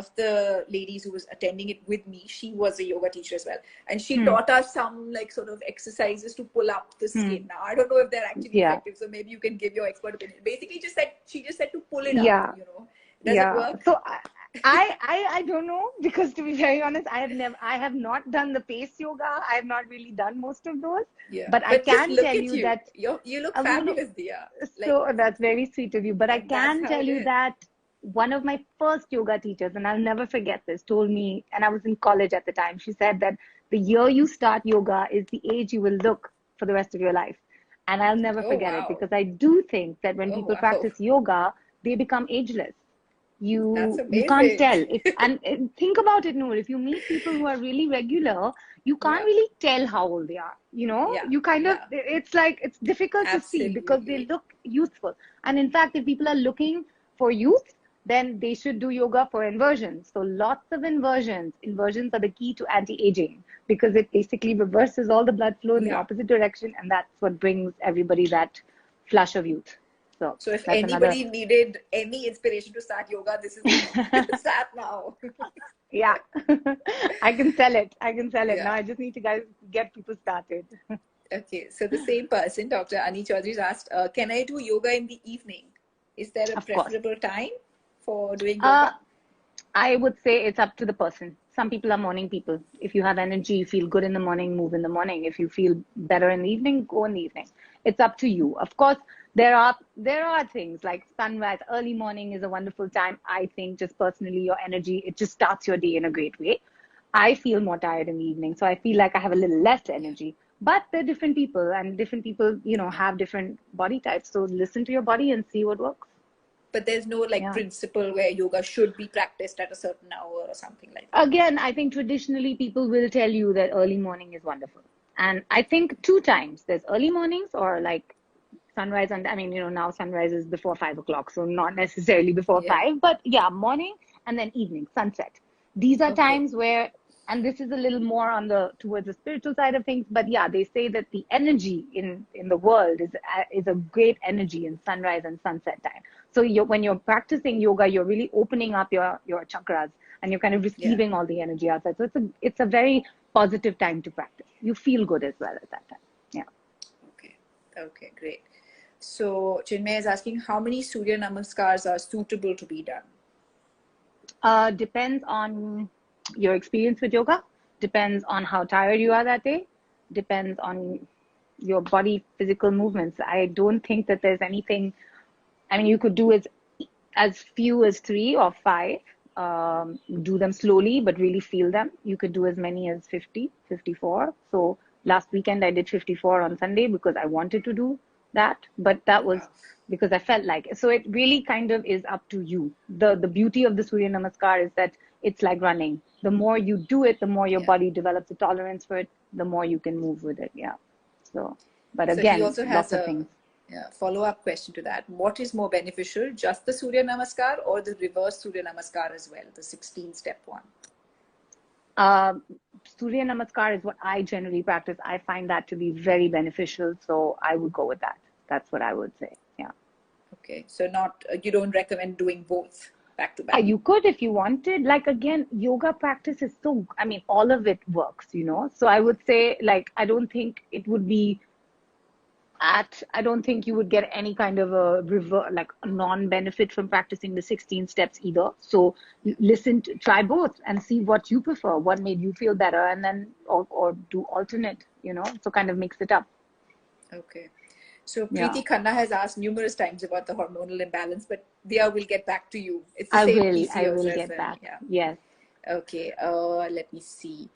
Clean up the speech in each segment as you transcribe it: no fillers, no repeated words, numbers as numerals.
of the ladies who was attending it with me, she was a yoga teacher as well. And she taught us some like sort of exercises to pull up the skin. Now, I don't know if they're actually effective. So maybe you can give your expert opinion. Basically, she just said to pull it up, you know. Does it work? So I don't know, because to be very honest, I have not done the pace yoga. I have not really done most of those. But I can tell you that you look fabulous, Diya. So that's very sweet of you. But I can tell you that one of my first yoga teachers, and I'll never forget this, told me, and I was in college at the time, she said that the year you start yoga is the age you will look for the rest of your life. And I'll never forget it, because I do think that when people practice yoga, they become ageless. You can't tell. And think about it, Noor. If you meet people who are really regular, you can't really tell how old they are. You know, you kind of, it's like, it's difficult to see because they look youthful. And in fact, if people are looking for youth, then they should do yoga for inversions. So lots of inversions. Inversions are the key to anti-aging, because it basically reverses all the blood flow in the opposite direction. And that's what brings everybody that flush of youth. So if anybody needed any inspiration to start yoga, this is the start now. Yeah, I can sell it. Now I just need to get people started. Okay, so the same person, Dr. Ani Chaudhary, has asked, can I do yoga in the evening? Is there a preferable time for doing yoga? I would say it's up to the person. Some people are morning people. If you have energy, you feel good in the morning, move in the morning. If you feel better in the evening, go in the evening. It's up to you. Of course, there are things like sunrise. Early morning is a wonderful time. I think just personally, your energy, it just starts your day in a great way. I feel more tired in the evening, so I feel like I have a little less energy. But they're different people, and different people, you know, have different body types. So listen to your body and see what works. But there's no principle where yoga should be practiced at a certain hour or something like that. Again, I think traditionally people will tell you that early morning is wonderful. And I think two times. There's early mornings or like sunrise. And I mean, you know, now sunrise is before 5 o'clock. So not necessarily before 5, but morning and then evening, sunset. These are times where, and this is a little more on towards the spiritual side of things, but they say that the energy in the world is a great energy in sunrise and sunset time. So when you're practicing yoga, you're really opening up your chakras, and you're kind of receiving all the energy outside. So it's a very positive time to practice. You feel good as well at that time. Yeah. Okay, great. So Chinmay is asking, how many Surya Namaskars are suitable to be done? Depends on your experience with yoga, depends on how tired you are that day, depends on your body physical movements. I don't think that there's anything. I mean, you could do as few as 3 or 5. Do them slowly, but really feel them. You could do as many as 50, 54. So last weekend I did 54 on Sunday because I wanted to do that, but that was because I felt like it. So it really kind of is up to you. The beauty of the Surya Namaskar is that it's like running. The more you do it, the more your body develops a tolerance for it, the more you can move with it. Yeah. So, but again, he also has lots of things. Follow-up question to that. What is more beneficial, just the Surya Namaskar or the reverse Surya Namaskar as well, the 16-step one? Surya Namaskar is what I generally practice. I find that to be very beneficial, so I would go with that. That's what I would say. Yeah. Okay. So you don't recommend doing both back to back? You could if you wanted. Like, again, yoga practice is all of it works, you know. So I would say, like, I don't think it would be I don't think you would get any kind of a non-benefit from practicing the 16 steps either. So try both and see what you prefer, what made you feel better, and then or do alternate, you know, so kind of mix it up. Okay. So Preeti Khanna has asked numerous times about the hormonal imbalance, but Diya will get back to you. It's the same PCOS. I will get back. Yeah. Yes. Okay. Let me see.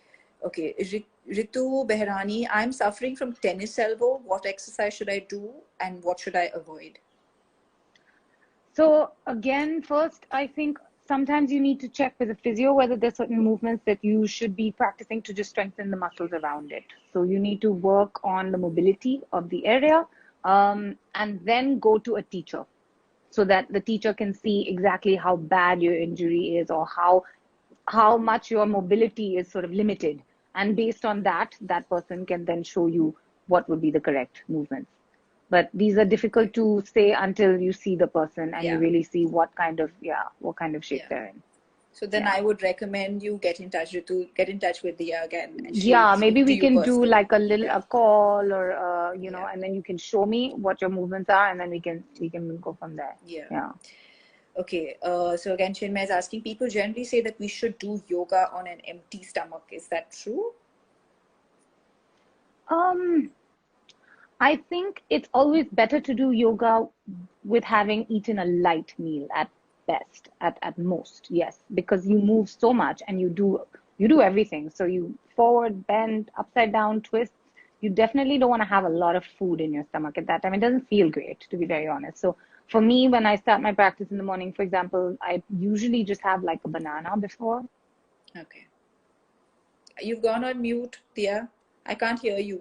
Okay, Ritu Behrani, I'm suffering from tennis elbow. What exercise should I do and what should I avoid? So again, first, I think sometimes you need to check with a physio whether there's certain movements that you should be practicing to just strengthen the muscles around it. So you need to work on the mobility of the area and then go to a teacher so that the teacher can see exactly how bad your injury is or how much your mobility is sort of limited. And based on that person can then show you what would be the correct movements. But these are difficult to say until you see the person and you really see what kind of shape they're in. So then I would recommend you get in touch with Diya again. And yeah, maybe we can do like a call or you know, and then you can show me what your movements are, and then we can go from there. Yeah. Okay. So again, Chinmay is asking, people generally say that we should do yoga on an empty stomach. Is that true? I think it's always better to do yoga with having eaten a light meal at best, at most, yes, because you move so much and you do everything. So you forward, bend, upside down, twist. You definitely don't want to have a lot of food in your stomach at that time. It doesn't feel great, to be very honest. So for me, when I start my practice in the morning, for example, I usually just have like a banana before. Okay. You've gone on mute, Diya. I can't hear you.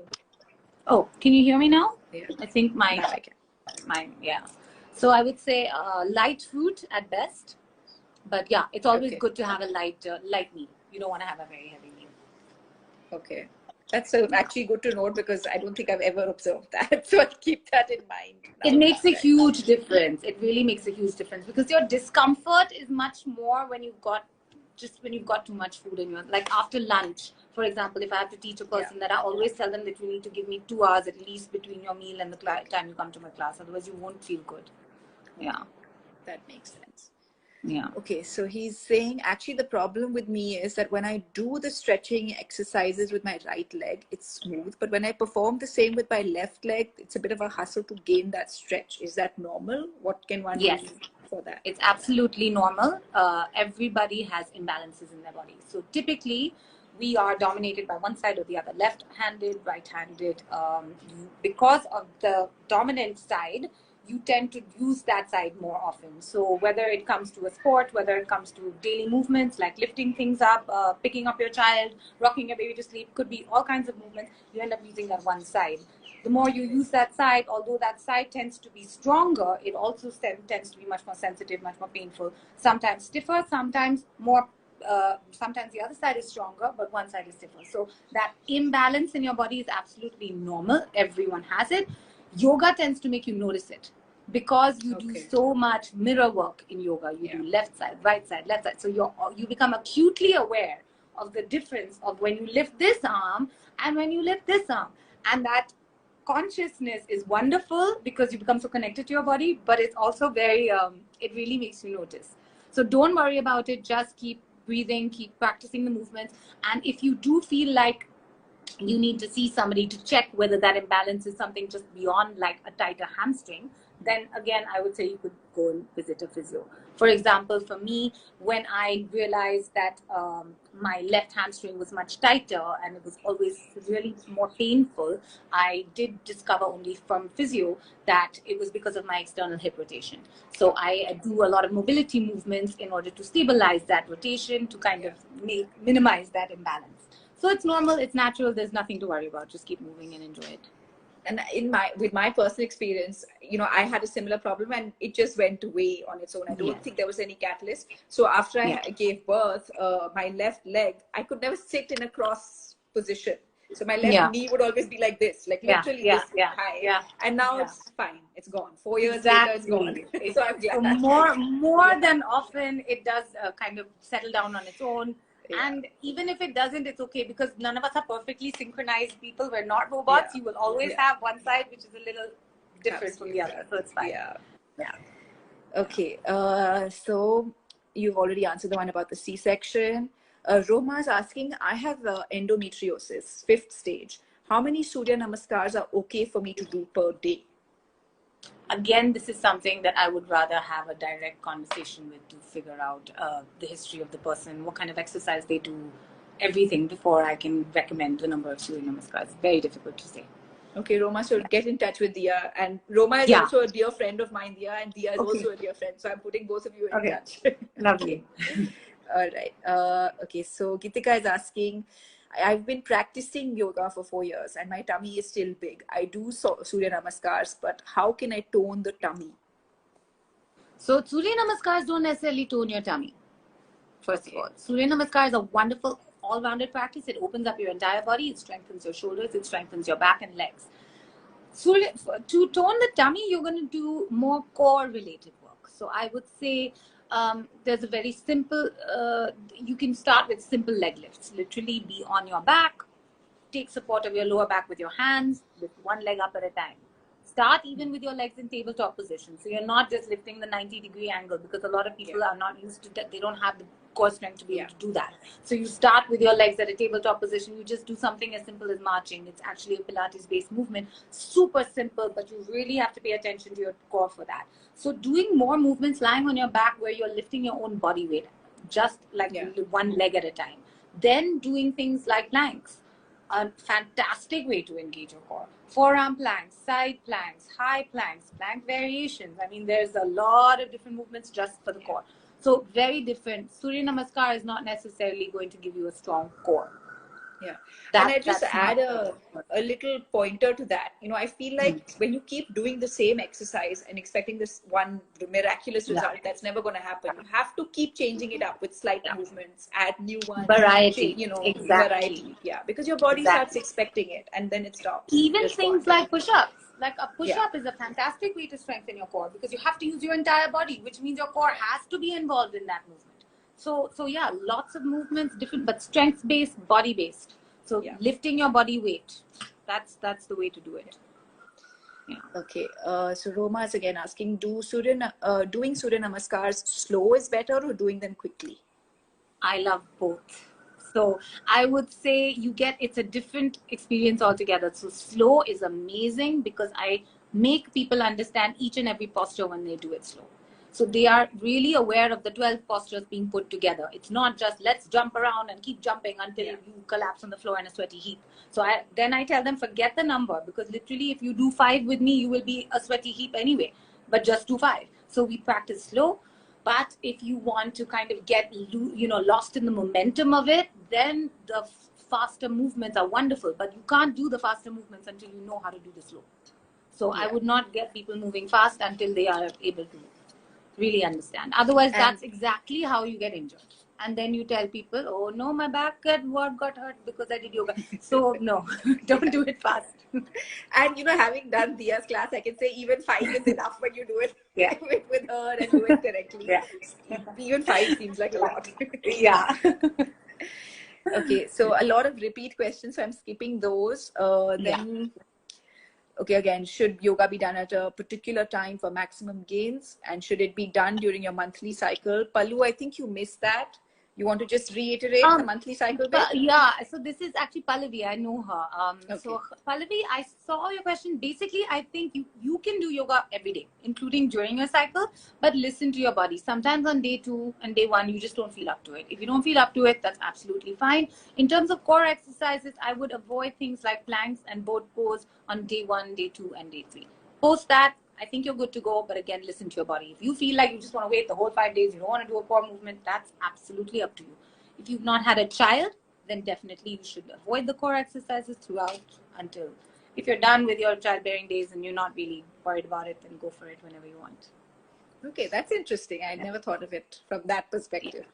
Oh, can you hear me now? Yeah. I think now I can. Yeah. So I would say light food at best, but yeah, it's always good to have a light meal. You don't want to have a very heavy meal. Okay. That's actually good to note, because I don't think I've ever observed that. So I'll keep that in mind. It makes a huge difference. It really makes a huge difference, because your discomfort is much more when you've got too much food in your, like after lunch, for example. If I have to teach a person that, I always tell them that you need to give me 2 hours at least between your meal and the time you come to my class. Otherwise, you won't feel good. Yeah. That makes sense. Yeah. Okay, so he's saying actually the problem with me is that when I do the stretching exercises with my right leg, it's smooth. But when I perform the same with my left leg, it's a bit of a hustle to gain that stretch. Is that normal? What can one do for that? It's absolutely normal. Everybody has imbalances in their body. So typically, we are dominated by one side or the other, left-handed, right-handed. Because of the dominant side, you tend to use that side more often. So whether it comes to a sport, whether it comes to daily movements like lifting things up, picking up your child, rocking your baby to sleep, could be all kinds of movements, you end up using that one side. The more you use that side, although that side tends to be stronger, it also tends to be much more sensitive, much more painful, sometimes stiffer, sometimes more. Sometimes the other side is stronger, but one side is stiffer. So that imbalance in your body is absolutely normal. Everyone has it. Yoga tends to make you notice it, because you do so much mirror work in yoga. You do left side, right side, left side. So you become acutely aware of the difference of when you lift this arm and when you lift this arm. And that consciousness is wonderful, because you become so connected to your body, but it's also very, it really makes you notice. So don't worry about it. Just keep breathing, keep practicing the movements. And if you do feel like you need to see somebody to check whether that imbalance is something just beyond like a tighter hamstring, then again, I would say you could go and visit a physio. For example, for me, when I realized that my left hamstring was much tighter and it was always really more painful, I did discover only from physio that it was because of my external hip rotation. So I do a lot of mobility movements in order to stabilize that rotation, to kind of minimize that imbalance. So it's normal, it's natural, there's nothing to worry about. Just keep moving and enjoy it. And with my personal experience, I had a similar problem, and it just went away on its own. I don't think there was any catalyst. So after I gave birth, my left leg, I could never sit in a cross position. So my left knee would always be like this, like literally this high. Yeah. And now it's fine. It's gone. 4 years later, it's gone. So I'm glad. More than often, it does kind of settle down on its own. And even if it doesn't, it's okay, because none of us are perfectly synchronized people. We're not robots. You will always have one side which is a little different from the other. So it's fine. Yeah. Okay. So you've already answered the one about the C-section. Roma is asking, I have endometriosis, 5th stage. How many Surya Namaskars are okay for me to do per day? Again, this is something that I would rather have a direct conversation with, to figure out the history of the person, what kind of exercise they do, everything, before I can recommend the number of Surya Namaskars. Very difficult to say. Okay, Roma, so get in touch with Diya. And Roma is also a dear friend of mine, Diya, and Diya is also a dear friend. So I'm putting both of you in touch. Lovely. All right. Okay, so Gitika is asking, I've been practicing yoga for 4 years and my tummy is still big. I do Surya Namaskars, but how can I tone the tummy? So Surya Namaskars don't necessarily tone your tummy. First of all, Surya Namaskar is a wonderful all-rounded practice. It opens up your entire body. It strengthens your shoulders. It strengthens your back and legs. To tone the tummy, you're going to do more core-related work. So I would say there's a very simple, you can start with simple leg lifts. Literally be on your back, take support of your lower back with your hands, with one leg up at a time. Start even with your legs in tabletop position. So you're not just lifting the 90-degree angle, because a lot of people are not used to that. They don't have the core strength to be able to do that. So you start with your legs at a tabletop position. You just do something as simple as marching. It's actually a Pilates-based movement. Super simple, but you really have to pay attention to your core for that. So doing more movements lying on your back where you're lifting your own body weight, just like one leg at a time. Then doing things like planks. A fantastic way to engage your core. Forearm planks, side planks, high planks, plank variations. I mean, there's a lot of different movements just for the core. So very different. Surya Namaskar is not necessarily going to give you a strong core. Yeah. And I just add a little pointer to that. You know, I feel like when you keep doing the same exercise and expecting this one miraculous result, that's never going to happen. You have to keep changing it up with slight movements, add new ones. Variety. You know, variety. Yeah. Because your body starts expecting it and then it stops. Even things like push-ups. Like a push-up is a fantastic way to strengthen your core, because you have to use your entire body, which means your core has to be involved in that movement. So yeah, lots of movements, different, but strength-based, body-based. So lifting your body weight, that's the way to do it. Yeah. Okay. So Roma is again asking, doing Surya Namaskars slow is better or doing them quickly? I love both. So I would say it's a different experience altogether. So slow is amazing because I make people understand each and every posture when they do it slow. So they are really aware of the 12 postures being put together. It's not just let's jump around and keep jumping until you collapse on the floor in a sweaty heap. So then I tell them, forget the number, because literally if you do 5 with me, you will be a sweaty heap anyway, but just do 5. So we practice slow. But if you want to kind of get, lost in the momentum of it, then the faster movements are wonderful. But you can't do the faster movements until you know how to do the slow. So I would not get people moving fast until they are able to really understand. Otherwise, that's exactly how you get injured. And then you tell people, oh no, my back got hurt because I did yoga. So no, don't do it fast. And having done Dia's class, I can say even 5 is enough when you do it with her and do it correctly. Even 5 seems like a lot. Okay, so a lot of repeat questions, so I'm skipping those. Okay, again, should yoga be done at a particular time for maximum gains? And should it be done during your monthly cycle? Pallu, I think you missed that. You want to just reiterate the monthly cycle bit? So this is actually Pallavi. I know her. So Pallavi, I saw your question. Basically, I think you can do yoga every day, including during your cycle, but listen to your body. Sometimes on day 2 and day 1, you just don't feel up to it. If you don't feel up to it, that's absolutely fine. In terms of core exercises, I would avoid things like planks and boat pose on day 1, day 2, and day 3. Post that, I think you're good to go, but again, listen to your body. If you feel like you just want to wait the whole 5 days, you don't want to do a core movement, that's absolutely up to you. If you've not had a child, then definitely you should avoid the core exercises throughout until, if you're done with your childbearing days and you're not really worried about it, then go for it whenever you want. Okay, that's interesting. I never thought of it from that perspective.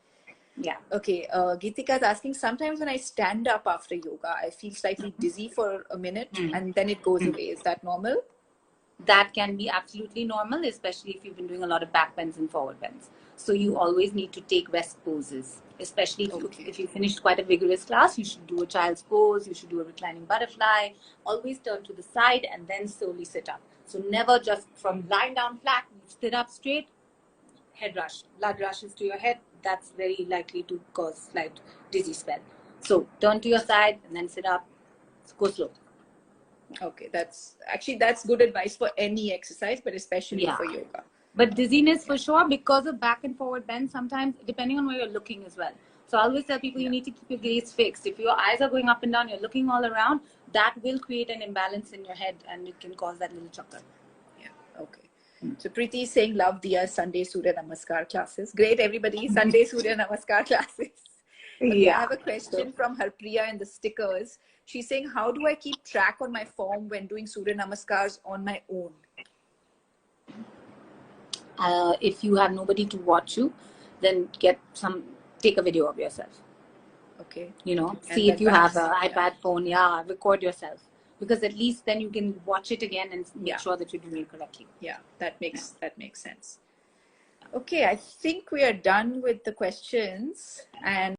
Yeah. Okay, Geetika is asking, sometimes when I stand up after yoga, I feel slightly dizzy for a minute and then it goes away. Is that normal? That can be absolutely normal, especially if you've been doing a lot of back bends and forward bends. So you always need to take rest poses, especially if you finished quite a vigorous class. You should do a child's pose, you should do a reclining butterfly, always turn to the side and then slowly sit up. So never just from lying down flat, sit up straight, head rush, blood rushes to your head. That's very likely to cause slight dizzy spell. So turn to your side and then sit up, go slow. Okay, that's good advice for any exercise, but especially for yoga. But dizziness for sure, because of back and forward bend, sometimes depending on where you're looking as well. So I always tell people you need to keep your gaze fixed. If your eyes are going up and down, you're looking all around, that will create an imbalance in your head and it can cause that little chucker. Yeah, okay. So Preeti is saying, love Dia's Sunday Surya Namaskar classes. Great, everybody. Sunday Surya Namaskar classes. Okay, I have a question from Harpriya in the stickers. She's saying, how do I keep track on my form when doing Surya Namaskars on my own? If you have nobody to watch you, then take a video of yourself. Okay. See if you have an iPad phone, record yourself. Because at least then you can watch it again and make sure that you're doing it correctly. Yeah, that makes sense. Okay, I think we are done with the questions, and